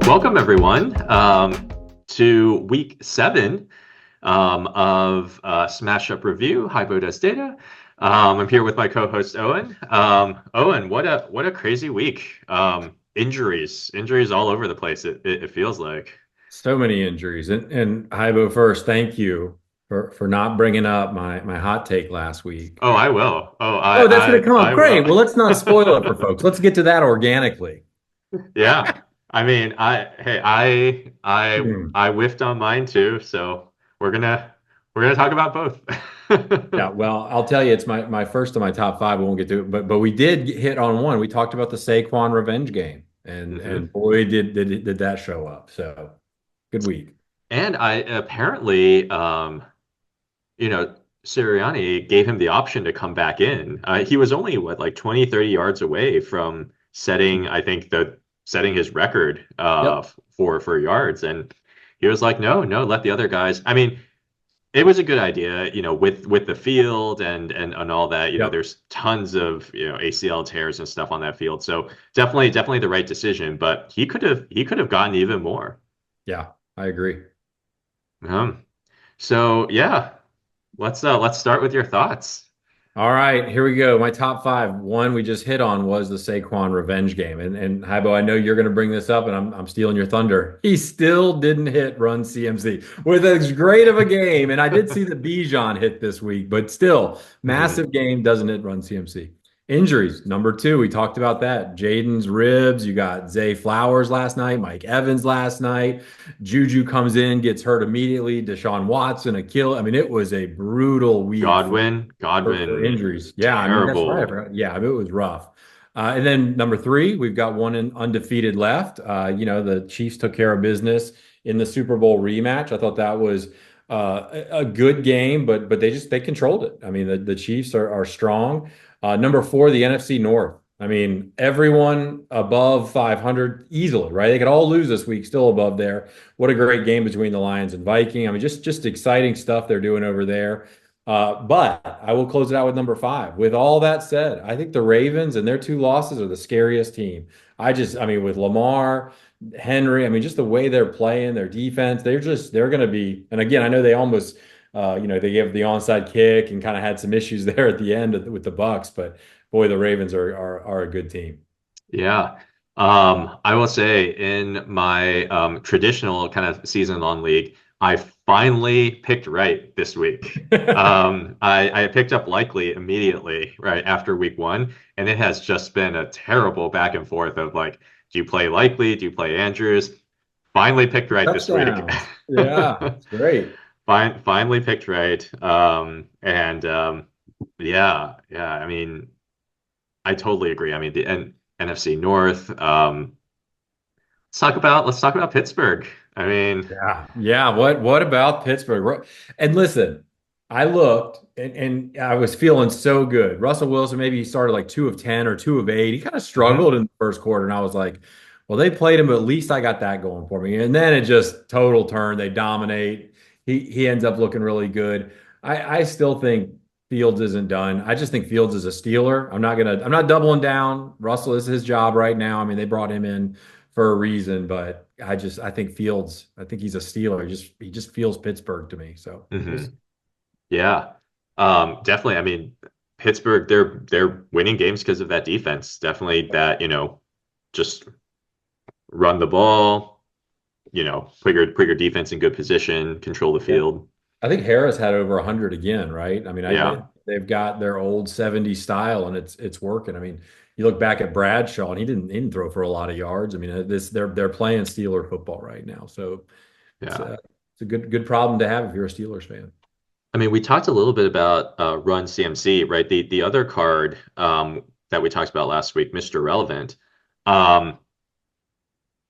Welcome, everyone, to week 7 of SmashUp Review, Haibo Does Data. I'm here with my co-host, Owen. Owen, what a crazy week. Injuries all over the place, it feels like. So many injuries. And Haibo, first, thank you for not bringing up my hot take last week. Oh, I will. Oh, Oh, that's going to come I up. will. Great. Well, let's not spoil it for folks. Let's get to that organically. Yeah. I mean, Hmm. I whiffed on mine too, so we're gonna talk about both. Yeah, well, I'll tell you, it's my first of my top five. We won't get to it, but we did hit on one. We talked about the Saquon revenge game, and Mhm. and boy, did that show up. So good week. And I apparently, you know, Sirianni gave him the option to come back in. He was only what, like 20, 30 yards away from setting, I think the setting his record Yep. for yards. And he was like, no, no, let the other guys. I mean, it was a good idea, with the field and all that. Yep. There's tons of, ACL tears and stuff on that field. So definitely the right decision, but he could have gotten even more. Yeah, I agree. Um, so yeah, let's start with your thoughts. All right, here we go. My top five. One we just hit on was the Saquon revenge game. And Haibo, I know you're going to bring this up, and I'm stealing your thunder. He still didn't hit run CMC with as great of a game. And I did see that Bijan hit this week, but still, Mhm. massive game doesn't hit run CMC. Injuries, number two, we talked about that. Jaden's ribs. You got Zay Flowers last night, Mike Evans last night. Juju comes in, gets hurt immediately. Deshaun Watson, a kill. I mean, it was a brutal week for Godwin, injuries. Yeah, I mean that's right. I terrible. forgot. Yeah, it was rough. And then number three, we've got one undefeated left. The Chiefs took care of business in the Super Bowl rematch. I thought that was a good game, but they controlled it. I mean the Chiefs are strong. Number four, the NFC North. I mean everyone above 500 easily, right? They could all lose this week, still above there. What a great game between the Lions and Viking. I mean just exciting stuff they're doing over there. But I will close it out with number five. With all that said, I think the Ravens and their two losses are the scariest team. I mean, with Lamar, Henry, I mean, just the way they're playing, their defense, they're going to be. And again, I know they almost, they gave the onside kick and kind of had some issues there at the end with the Bucks, but boy, the Ravens are a good team. Yeah. I will say in my traditional kind of season-long league, I finally picked right this week. I picked up Likely immediately right after week 1, and it has just been a terrible back and forth of like, do you play Likely? Do you play Andrews? Finally picked right this week. Touchdowns. Yeah, it's great. Finally picked right. And yeah. I mean, I totally agree. I mean, the NFC North. Let's talk about Pittsburgh. I mean, Yeah. Yeah. What about Pittsburgh? And listen, I looked and I was feeling so good. Russell Wilson, maybe he started like 2 of 10 or 2 of 8. He kind of mhm. struggled in the first quarter, and I was like, well, they played him, but at least I got that going for me. And then it just total turn. They dominate. He ends up looking really good. I still think Fields isn't done. I just think Fields is a Steeler. I'm not doubling down. Russell is his job right now. I mean, they brought him in for a reason, but I think Fields, I think he's a Steeler. He just feels Pittsburgh to me. So we'll see. Mhm. Yeah. Definitely. I mean, Pittsburgh, they're winning games because of that defense. Definitely that, just run the ball, put your defense in good position, control the Yeah. field. I think Harris had over 100 again, right? I mean, Yeah. they've got their old 70s style and it's working. I mean, you look back at Bradshaw and he didn't throw for a lot of yards. I mean, they're playing Steeler football right now. So it's Yeah. a it's a good problem to have if you're a Steelers fan. I mean, we talked a little bit about Run CMC, right? The other card that we talked about last week, Mr. Relevant. Um,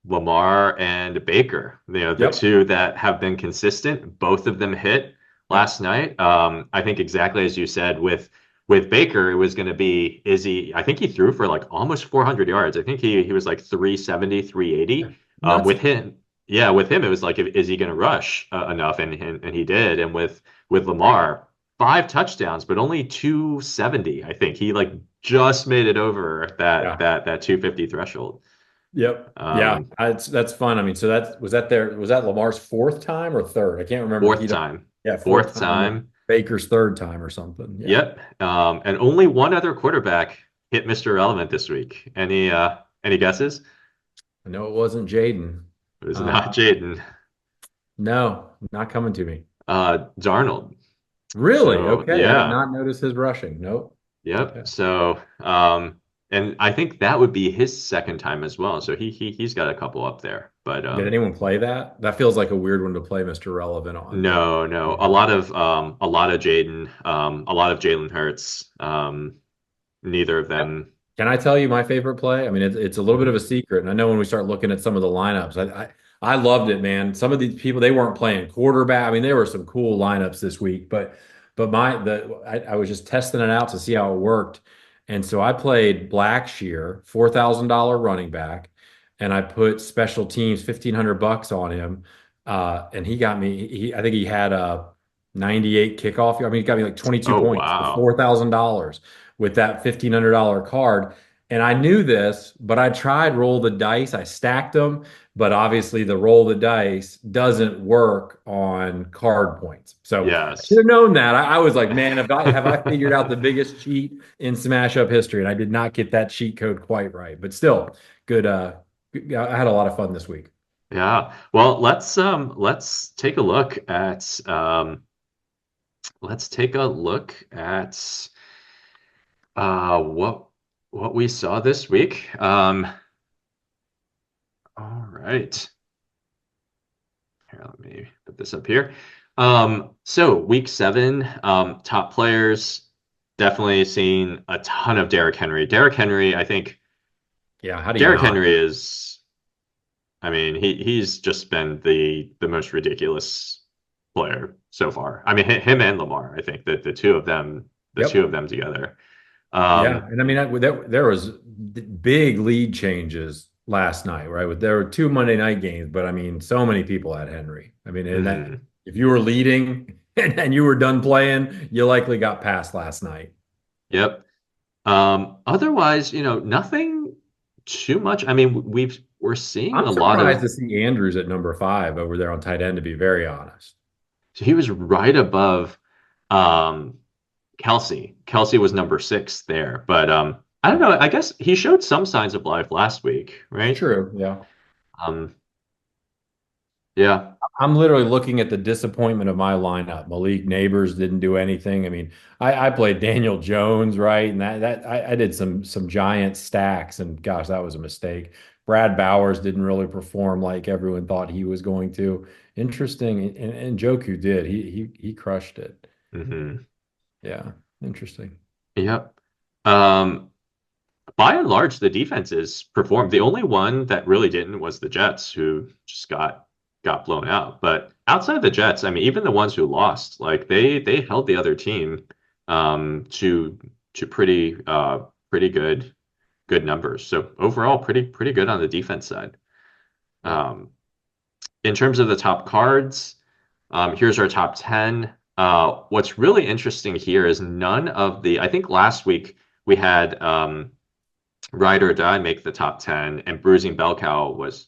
Lamar and Baker, the Yep. two that have been consistent. Both of them hit Yep. last night. I think exactly as you said with Baker, it was going to be, is he? I think he threw for like almost 400 yards. I think he was like 370, 380. Nuts. With him, yeah, with him, it was like, is he going to rush enough? And he did. And with Lamar, 5 touchdowns, but only 270. I think he like just made it over that Yeah. that that 250 threshold. Yep. Yeah, Um, that's fun. I mean, so was that Lamar's fourth time or third? I can't remember. fourth time. Yeah, fourth Fourth time and time. Baker's third time or something. Yeah. Yep. And only one other quarterback hit Mr. Relevant this week. Any guesses? I know it wasn't Jaden. It was Uh, not Jaden. no, not coming to me. Darnold. Really? So Okay. I did yeah. not notice his rushing. Nope. Okay. Yep. So and I think that would be his second time as well. So he's got a couple up there. But Did anyone play that? That feels like a weird one to play Mr. Relevant on, but no, no. yeah. A lot of Jaden, a lot of Jalen Hurts. Neither of them. Can I tell you my favorite play? I mean, it's a little bit of a secret, and I know when we start looking at some of the lineups, I loved it, man. Some of these people they weren't playing quarterback. I mean, there were some cool lineups this week, but I was just testing it out to see how it worked, and so I played Blackshear, $4,000 running back, and I put special teams $1,500 on him, and he got me. I think he had a 98 kickoff. I mean, he got me like 22 Oh points for wow. $4,000 with that $1,500 card. And I knew this, but I tried roll the dice. I stacked them, but obviously the roll the dice doesn't work on card points. So I should Yes. have known that. I was like, man, have I figured out the biggest cheat in Smash Up history? And I did not get that cheat code quite right, but still good. I had a lot of fun this week. Yeah. Well, let's take a look at let's take a look at what we saw this week. All right. Here, let me put this up here. So week 7, top players, definitely seeing a ton of Derrick Henry. Derrick Henry, I think Yeah, how do you Derrick not? Henry is, I mean, he's just been the most ridiculous player so far. I mean, him and Lamar, I think that the two Yep. of them together. Yeah, Um, and I mean there was big lead changes last night, right? There were two Monday night games, but I mean, so many people had Henry. I mean, and that mhm, if you were leading and you were done playing, you likely got passed last night. yep. Otherwise, nothing too much. I mean, we're seeing I'm a lot surprised of. to see Andrews at number 5 over there on tight end, to be very honest. So he was right above um, Kelsey. Kelsey was number 6 there, but I don't know. I guess he showed some signs of life last week, It's right? true. Yeah. Um, yeah. I'm literally looking at the disappointment of my lineup. Malik Neighbors didn't do anything. I mean, I played Daniel Jones, right? And I did some giant stacks, and gosh, that was a mistake. Brad Bowers didn't really perform like everyone thought he was going to. Interesting, and Joku did. He crushed it. Hmm. Yeah, interesting. Yep. Um, by and large, the defenses performed. The only one that really didn't was the Jets, who just got blown out. But outside of the Jets, I mean, even the ones who lost, like they held the other team to pretty good numbers. So overall, pretty good on the defense side. Yep. Um, in terms of the top cards, here's our top 10. What's really interesting here is none of the, I think last week we had Ride or Die make the top 10, and Bruising Bell Cow was,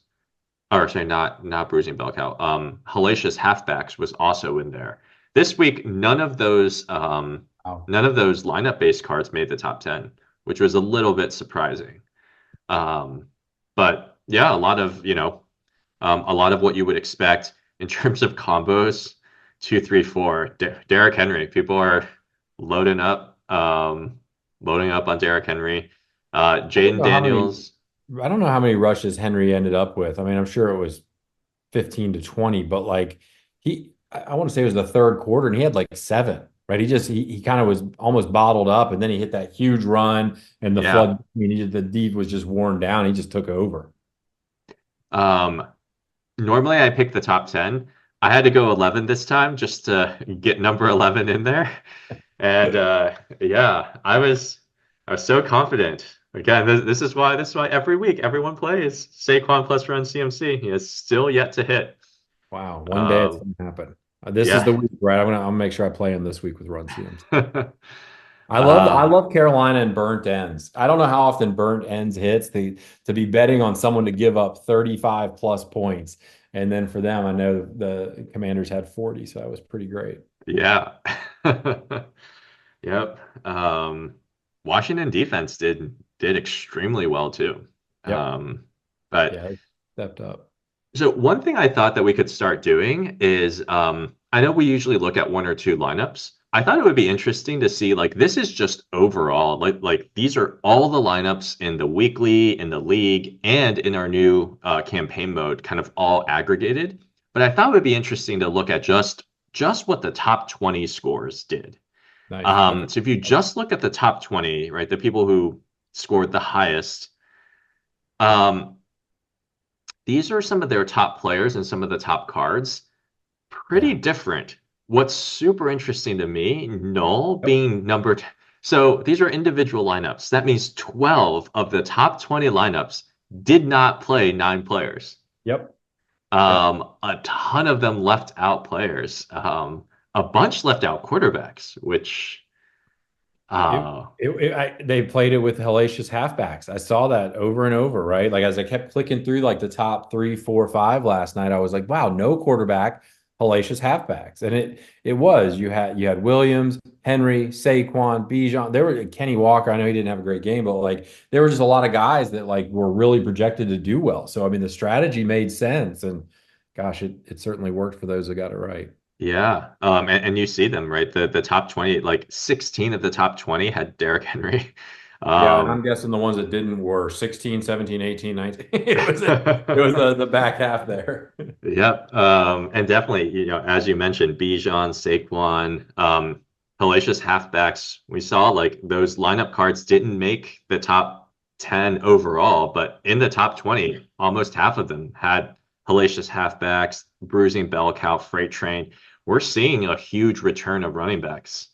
or sorry, not Bruising Bell Cow. Hellacious Halfbacks was also in there. This week, Wow. none of those lineup based cards made the top 10, which was a little bit surprising. Um, but yeah, a lot of what you would expect in terms of combos. 2, 3, 4. Derrick Henry. People are loading up, loading up on Derrick Henry. I don't Jaden know how many. Daniels. I don't know how many rushes Henry ended up with. I mean, I'm sure it was 15 to 20, but like I want to say it was the third quarter and he had like 7, right? He kind of was almost bottled up and then he hit that huge run and the flood. Yeah. I mean, the deed was just worn down. He just took over. Um, Normally I pick the top 10. I had to go 11 this time just to get number 11 in there. And yeah, I was so confident. Again, this is why every week everyone plays Saquon plus run CMC. He is still yet to hit. Wow. One day it's Um, going to happen. This is the yeah. week, right? I'll make sure I play him this week with Run CMC. I Um, love Carolina and burnt ends. I don't know how often burnt ends hits to be betting on someone to give up 35 plus points. And then for them, I know the Commanders had 40, so that was pretty great. yeah. Yep. Washington defense did extremely well too. Yep. Um, but Yeah, stepped up. so one thing I thought that we could start doing is I know we usually look at one or two lineups. I thought it would be interesting to see like this is just overall like these are all the lineups in the weekly, in the league, and in our new campaign mode, kind of all aggregated. But I thought it would be interesting to look at just what the top 20 scores did. Nice. Okay. So if you just look at the top 20, right, the people who scored the highest, um, these are some of their top players and some of the top cards. Pretty Yeah. different. What's super interesting to me, Null Yep. being numbered. So these are individual lineups. That means 12 of the top 20 lineups did not play nine players. Yep. Yep. A ton of them left out players. A bunch left out quarterbacks, which It, uh, they played it with hellacious halfbacks. I saw that over and over, right? Like as I kept clicking through like the top three, four, five last night, I was like, wow, no quarterback, hellacious halfbacks. And it was. You had Williams, Henry, Saquon, Bijan. There were Kenny Walker. I know he didn't have a great game, but like there were just a lot of guys that like were really projected to do well. So I mean the strategy made sense. And gosh, it certainly worked for those that got it right. yeah. And you see them, right? The top 20, like 16 of the top 20 had Derrick Henry. Yeah, and I'm Um, guessing the ones that didn't were 16, 17, 18, 19. It was the back half there. Yep. And definitely, as you mentioned, Bijan, Saquon, hellacious halfbacks. We saw like those lineup cards didn't make the top 10 overall, but in the top 20, almost half of them had hellacious halfbacks, bruising bell cow, freight train. We're seeing a huge return of running backs.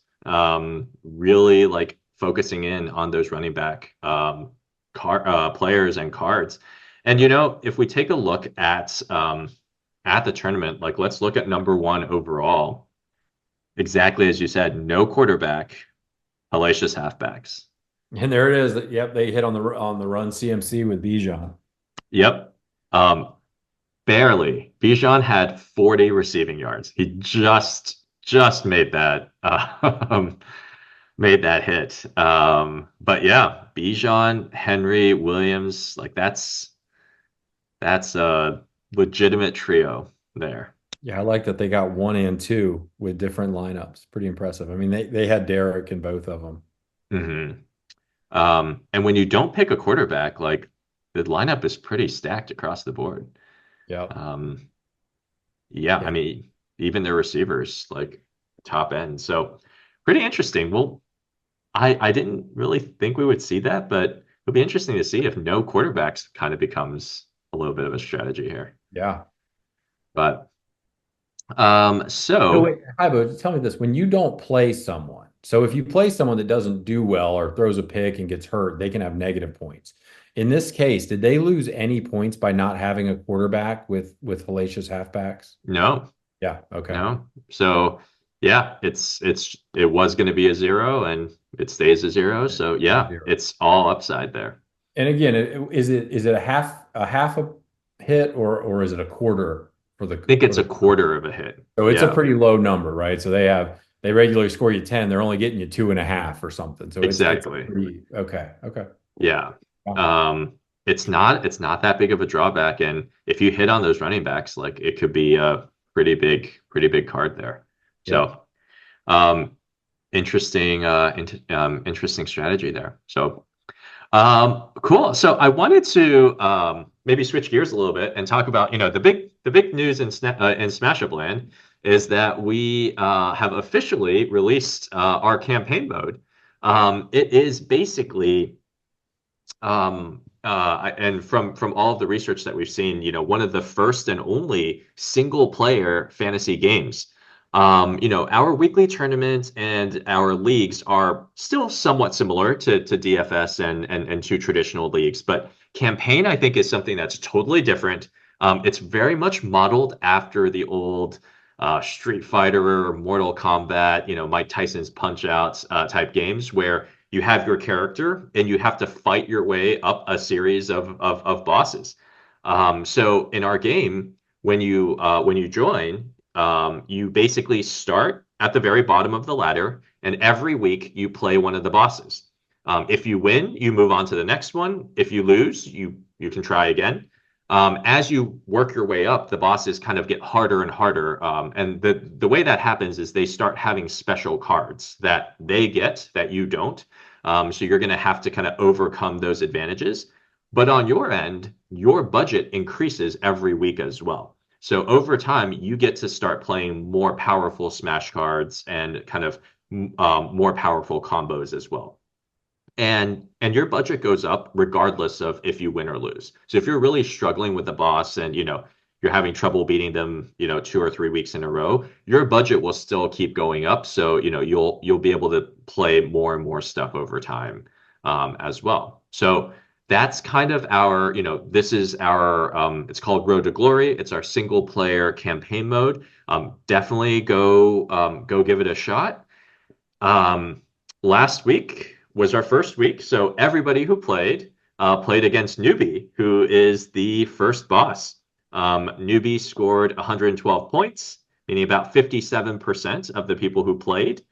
Really like focusing in on those running back players and cards. And if we take a look at the tournament, like let's look at number one overall. Exactly as you said, no quarterback, hellacious halfbacks. And there it is. Yep, they hit on the run CMC with Bijan. Yep. Um, barely. Bijan had 40 receiving yards. He just made that made that hit. But yeah, Bijan, Henry, Williams, like that's a legitimate trio there. Yeah, I like that they got one and two with different lineups. Pretty impressive. I mean, they had Derek in both of them. hmm and when you don't pick a quarterback, like the lineup is pretty stacked across the board. Yep. Um, yeah, I Yeah. mean, even their receivers, like top end. So pretty interesting. Well, I didn't really think we would see that, but it'll be interesting to see if no quarterbacks kind of becomes a little bit of a strategy here. Yeah. But So so wait, Haibo, tell me this. When you don't play someone, so if you play someone that doesn't do well or throws a pick and gets hurt, they can have negative points. In this case, did they lose any points by not having a quarterback with hellacious halfbacks? no, Yeah. Okay. no. So yeah, it was going to be a zero and it stays a zero. It So stays yeah, zero. it's all upside there. And again, is it a half a hit or is it a quarter for the I think for it's a the quarter of a hit. so it's a Yeah, pretty low number, right? So they regularly score you 10, they're only getting you 2.5 or something. So it's exactly. pretty okay. Okay. Yeah. Wow. Um, it's not that big of a drawback. And if you hit on those running backs, like it could be a pretty big card there. Yep. So interesting interesting strategy there. So cool. So I wanted to maybe switch gears a little bit and talk about, the big news in SmashUp land is that we have officially released our campaign mode. It is basically and from all of the research that we've seen, one of the first and only single player fantasy games. Our weekly tournaments and our leagues are still somewhat similar to DFS and to traditional leagues, but campaign, I think, is something that's totally different. It's very much modeled after the old Street Fighter, Mortal Kombat, Mike Tyson's Punch Outs type games where you have your character and you have to fight your way up a series of bosses. So in our game, when you join, you basically start at the very bottom of the ladder, and every week you play one of the bosses. If you win, you move on to the next one. If you lose, you can try again. As you work your way up, the bosses kind of get harder and harder. And the way that happens is they start having special cards that they get that you don't. So you're going to have to kind of overcome those advantages. But on your end, your budget increases every week as well. So over time, you get to start playing more powerful Smash cards and kind of more powerful combos as well. And your budget goes up regardless of if you win or lose. So if you're really struggling with the boss and you're having trouble beating them 2 or 3 weeks in a row, your budget will still keep going up. So you'll be able to play more and more stuff over time as well. So that's kind of our this is our it's called Road to Glory. It's our single player campaign mode. Definitely go give it a shot. Last week was our first week, so everybody who played against Newbie, who is the first boss. Newbie scored 112 points, meaning about 57% of the people who played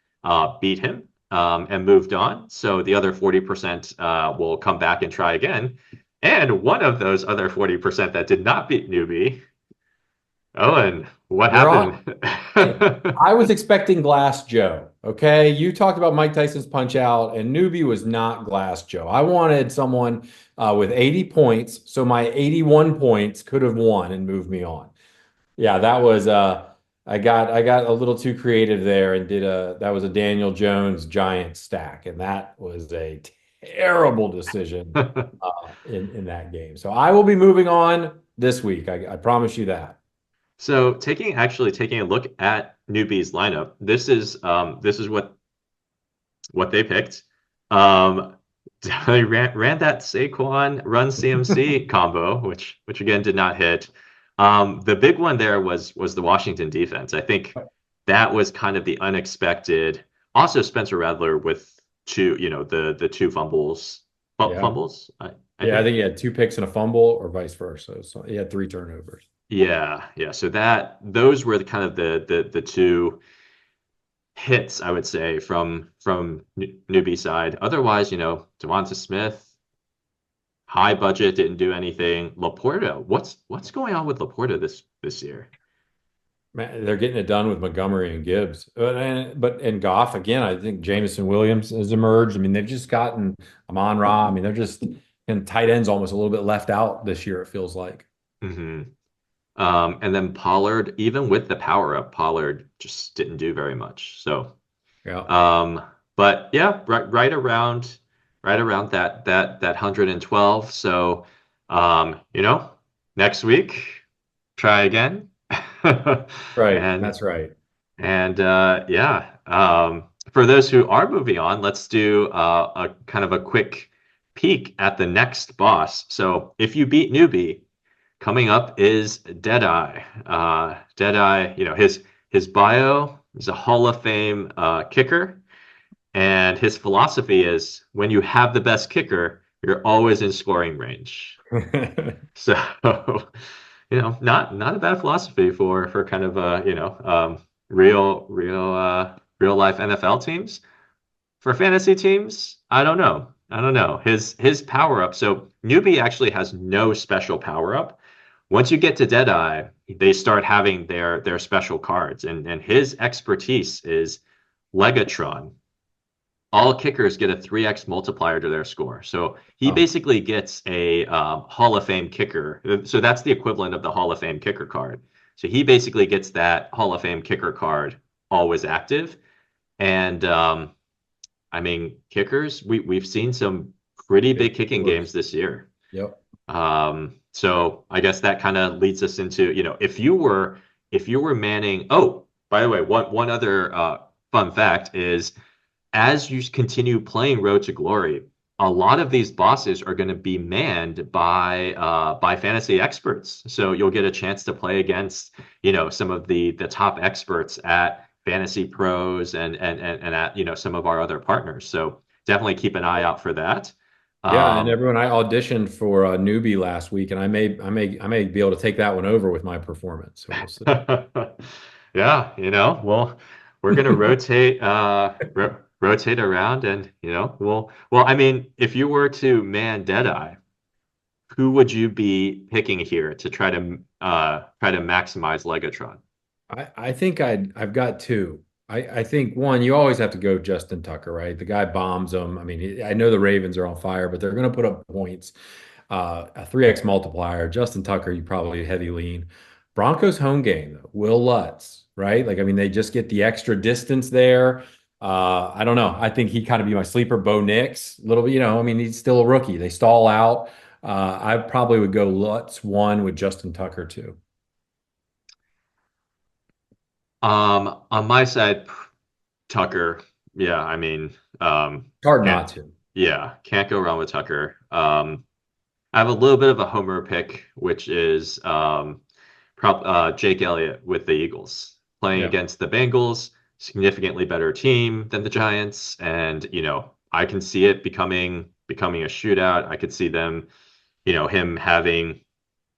beat him and moved on. So the other 40% will come back and try again. And one of those other 40% that did not beat Newbie, Owen, what You're on. happened? Hey, I was expecting Glass Joe. Okay. You talked about Mike Tyson's Punch Out, and Newbie was not Glass Joe. I wanted someone with 80 points, so my 81 points could have won and moved me on. Yeah, that was I got a little too creative there and that was a Daniel Jones giant stack, and that was a terrible decision in that game. So I will be moving on this week. I promise you that. So taking a look at Newbie's lineup, this is what they picked. They ran that Saquon run CMC combo, which again did not hit. The big one there was the Washington defense. I think that was kind of the unexpected. Also, Spencer Rattler with the two fumbles, Yeah. fumbles. I Yeah, I think. think he had two picks and a fumble or vice versa. So he had three turnovers. Yeah, yeah. So those were the kind of the two hits I would say from Newbie side. Otherwise, Devonta Smith, high budget, didn't do anything. Laporta, what's going on with Laporta this year? Man, they're getting it done with Montgomery and Gibbs. But Goff, again, I think Jamison Williams has emerged. I mean, they've just gotten Amon-Ra. I mean, they're just and tight ends almost a little bit left out this year, it feels like. hmm And then Pollard, even with the power up, Pollard just didn't do very much. So, Yeah. um, but yeah, right around that 112. So, next week, try again. Right. And That's right. yeah, for those who are moving on, let's do a kind of a quick peek at the next boss. So if you beat Newbie, coming up is Deadeye. Deadeye, his bio is a Hall of Fame kicker, and his philosophy is when you have the best kicker, you're always in scoring range. So, not a bad philosophy for kind of real life NFL teams. For fantasy teams, I don't know. I don't know. His power up. So Newbie actually has no special power up. Once you get to Deadeye, they start having their special cards, and his expertise is Legatron. All kickers get a 3x multiplier to their score. So he Oh, basically gets a Hall of Fame kicker. So that's the equivalent of the Hall of Fame kicker card. So he basically gets that Hall of Fame kicker card always active. And I mean, kickers, we've seen some pretty big big kicking games scores. this year. Yep. So I guess that kind of leads us into, if you were manning. Oh, by the way, one other fun fact is as you continue playing Road to Glory, a lot of these bosses are going to be manned by fantasy experts. So you'll get a chance to play against, some of the top experts at Fantasy Pros and at, some of our other partners. So definitely keep an eye out for that. Yeah, and Um, everyone, I auditioned for a newbie last week, and I may be able to take that one over with my performance. So we'll see. yeah, well, we're gonna rotate rotate around and well, I mean, if you were to man Deadeye, who would you be picking here to try to maximize Legatron? I think I've got two. I think one, you always have to go Justin Tucker, right? The guy bombs them. I mean, I know the Ravens are on fire, but they're going to put up points. A 3x multiplier. Justin Tucker, you probably heavy lean. Broncos home game, though. Will Lutz, right? Like, I mean, they just get the extra distance there. I don't know. I think he kind of be my sleeper. Bo Nix, a little bit, I mean, he's still a rookie. They stall out. I probably would go Lutz one with Justin Tucker two. On my side, Tucker, yeah, I mean, Hard can't, not to. yeah, can't go wrong with Tucker. I have a little bit of a homer pick, which is Jake Elliott with the Eagles playing Yeah. against the Bengals, significantly better team than the Giants, and I can see it becoming a shootout. I could see them, him having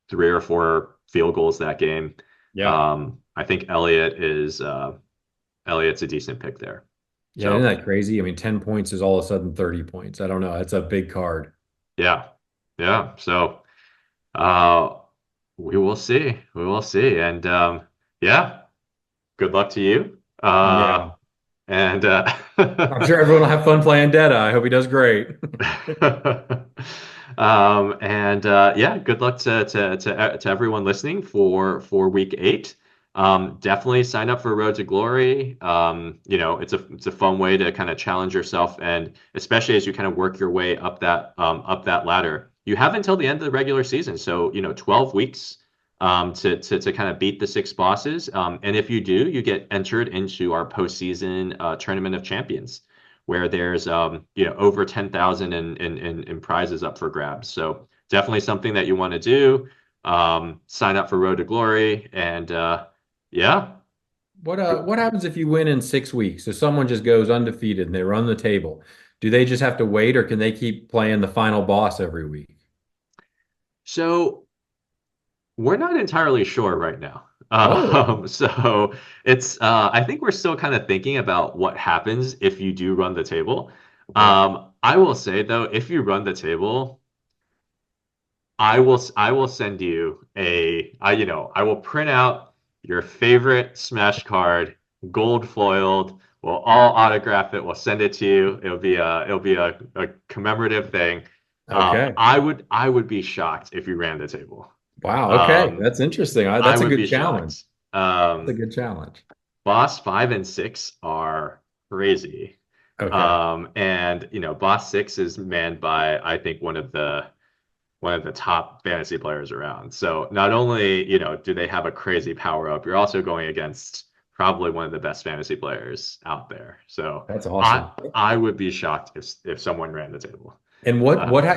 3 or 4 field goals that game. Yeah. I think Elliott's a decent pick there. Yeah, isn't So that crazy? I mean, 10 points is all of a sudden 30 points. I don't know. It's a big card. yeah, yeah. So uh, we will see. We will see. And yeah, good luck to you. Yeah. And I'm sure everyone will have fun playing Data. I hope he does great. and yeah, good luck to everyone listening for week 8. Definitely sign up for Road to Glory. It's a fun way to kind of challenge yourself, and especially as you kind of work your way up that ladder. You have until the end of the regular season, so 12 weeks to kind of beat the 6 bosses. And if you do, you get entered into our postseason Tournament of Champions, where there's over 10,000 in prizes up for grabs. So definitely something that you want to do. Sign up for Road to Glory, and yeah. What happens if you win in 6 weeks? If someone just goes undefeated and they run the table, do they just have to wait or can they keep playing the final boss every week? So we're not entirely sure right now. Oh, So I think we're still kind of thinking about what happens if you do run the table. yeah. I will say though, if you run the table, I will send you I will print out your favorite Smash card, gold foiled. We'll all autograph it. We'll send it to you. It'll be a commemorative thing. Okay. I would be shocked if you ran the table. Wow. Okay. Um, That's interesting. I That's a would good be challenge. shocked. That's a good challenge. Boss 5 and 6 are crazy. Okay. And Boss 6 is manned by I think one of the top fantasy players around. So not only, do they have a crazy power up, you're also going against probably one of the best fantasy players out there. So That's I awesome. I would be shocked if someone ran the table. And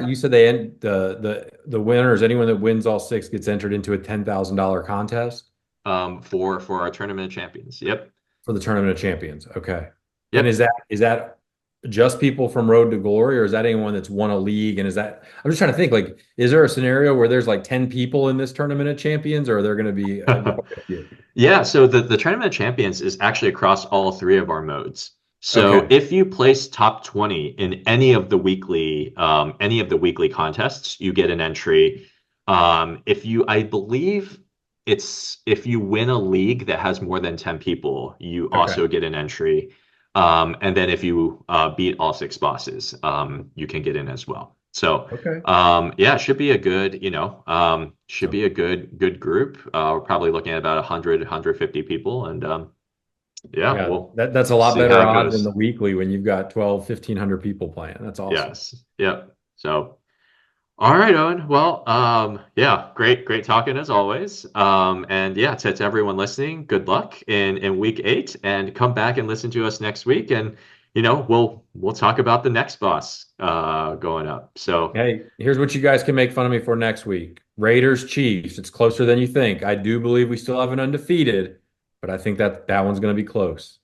you said they end the winners, anyone that wins all 6 gets entered into a $10,000 contest For our tournament of champions. Yep. for the Tournament of Champions. Okay. And is Yep. that just people from Road to Glory, or is that anyone that's won a league? And I'm just trying to think, like, is there a scenario where there's like 10 people in this Tournament of Champions, or are there going to be quite a few? Yeah, so the Tournament of Champions is actually across all 3 of our modes. So Okay. if you place top 20 in any of the weekly contests, you get an entry. I believe if you win a league that has more than 10 people, you Okay. also get an entry. And then if you beat all 6 bosses, you can get in as well. So Okay. yeah, it should be a good, should So be a good group. We're probably looking at about 100, 150 people, and yeah, yeah, we'll that's a lot see how better it odds than goes. the weekly when you've got 12, 1,500 people playing. That's awesome. Yes. Yep. So, all right, Owen. Well, yeah, great talking as always. And yeah, to everyone listening, good luck in week 8, and come back and listen to us next week. And we'll talk about the next boss going up. So Hey, here's what you guys can make fun of me for next week. Raiders, Chiefs. It's closer than you think. I do believe we still have an undefeated, but I think that one's going to be close.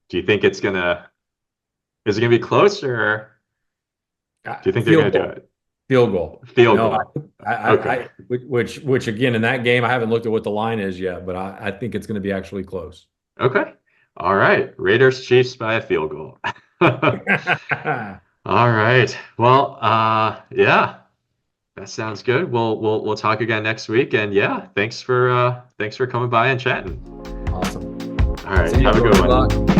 do you think is it gonna be close, or do you think they're Field gonna do goal. it? Field goal. Field No, goal. Okay. which again in that game I haven't looked at what the line is yet, but I think it's going to be actually close. Okay. All right. Raiders Chiefs by a field goal. All right. Well, yeah, that sounds good. We'll talk again next week. And yeah, thanks for coming by and chatting. Awesome. All right. See you, Have a Jordan. good Good one. luck.